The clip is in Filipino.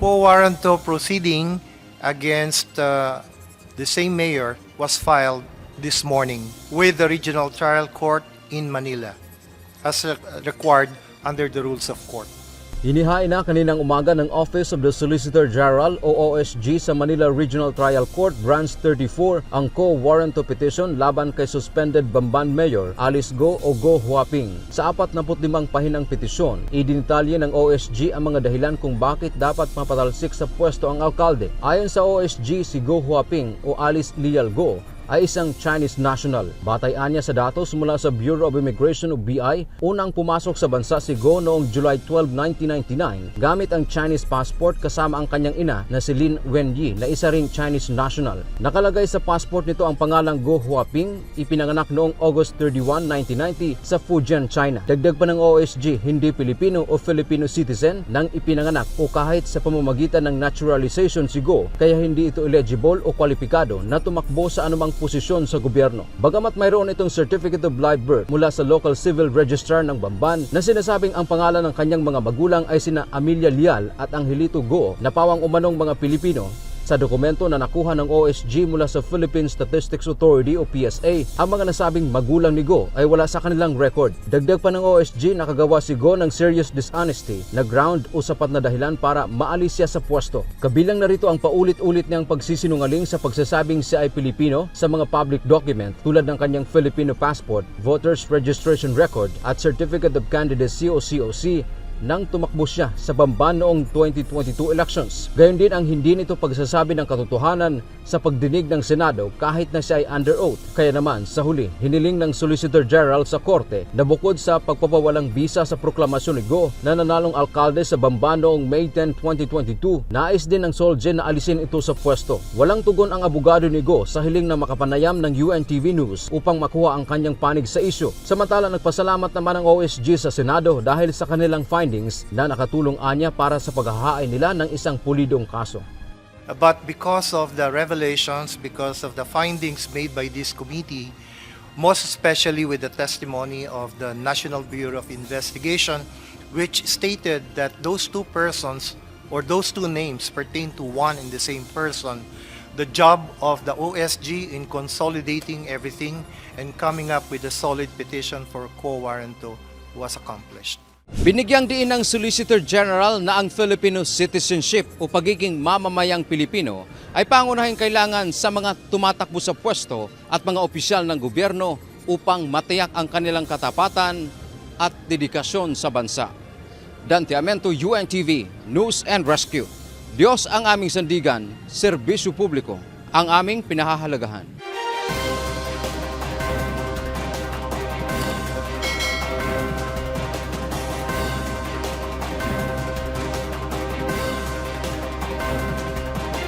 quo warranto proceeding against the same mayor was filed this morning with the Regional Trial Court in Manila as required under the rules of court. Inihain na kaninang umaga ng Office of the Solicitor General o OSG sa Manila Regional Trial Court Branch 34 ang quo warranto petition laban kay suspended Bamban Mayor Alice Go o Go Huaping. Sa 45 pahinang petisyon, idinitalye ng OSG ang mga dahilan kung bakit dapat mapatalsik sa pwesto ang alkalde. Ayon sa OSG, si Go Huaping o Alice Lial Go ay isang Chinese national. Batayan niya sa datos mula sa Bureau of Immigration o BI, unang pumasok sa bansa si Go noong July 12, 1999 gamit ang Chinese passport kasama ang kanyang ina na si Lin Wenyi na isa ring Chinese national. Nakalagay sa passport nito ang pangalang Go Huaping, ipinanganak noong August 31, 1990 sa Fujian, China. Dagdag pa ng OSG, hindi Pilipino o Filipino citizen nang ipinanganak o kahit sa pamamagitan ng naturalization si Go, kaya hindi ito eligible o kwalipikado na tumakbo sa anumang posisyon sa gobyerno. Bagamat mayroon itong Certificate of Live Birth mula sa Local Civil Registrar ng Bamban na sinasabing ang pangalan ng kanyang mga magulang ay sina Amelia Lial at Angelito Go na pawang umanong mga Pilipino, sa dokumento na nakuha ng OSG mula sa Philippine Statistics Authority o PSA, ang mga nasabing magulang ni Go ay wala sa kanilang record. Dagdag pa ng OSG, nakagawa si Go ng serious dishonesty na ground o sapat na dahilan para maalis siya sa pwesto. Kabilang narito ang paulit-ulit niyang pagsisinungaling sa pagsasabing siya ay Pilipino sa mga public document tulad ng kanyang Filipino passport, voters registration record at certificate of candidacy o COC nang tumakbo siya sa Bamban noong 2022 elections. Gayon din ang hindi nito pagsasabi ng katotohanan sa pagdinig ng Senado kahit na siya ay under oath. Kaya naman sa huli, hiniling ng Solicitor General sa Korte na bukod sa pagpapawalang bisa sa proklamasyon ni Go na nanalong alkalde sa Bamban noong May 10, 2022, nais din ng SOLJE na alisin ito sa pwesto. Walang tugon ang abogado ni Go sa hiling na makapanayam ng UNTV News upang makuha ang kanyang panig sa isyu. Samantala, nagpasalamat naman ang OSG sa Senado dahil sa kanilang findings na nakatulong anya para sa paghahain nila ng isang pulidong kaso. But because of the revelations, because of the findings made by this committee, most especially with the testimony of the National Bureau of Investigation, which stated that those two persons or those two names pertain to one and the same person, the job of the OSG in consolidating everything and coming up with a solid petition for quo warranto was accomplished. Binigyang diin ng Solicitor General na ang Filipino citizenship o pagiging mamamayang Pilipino ay pangunahing kailangan sa mga tumatakbo sa pwesto at mga opisyal ng gobyerno upang matiyak ang kanilang katapatan at dedikasyon sa bansa. Dante Amento, UNTV, News and Rescue. Diyos ang aming sandigan, serbisyo publiko ang aming pinahahalagahan.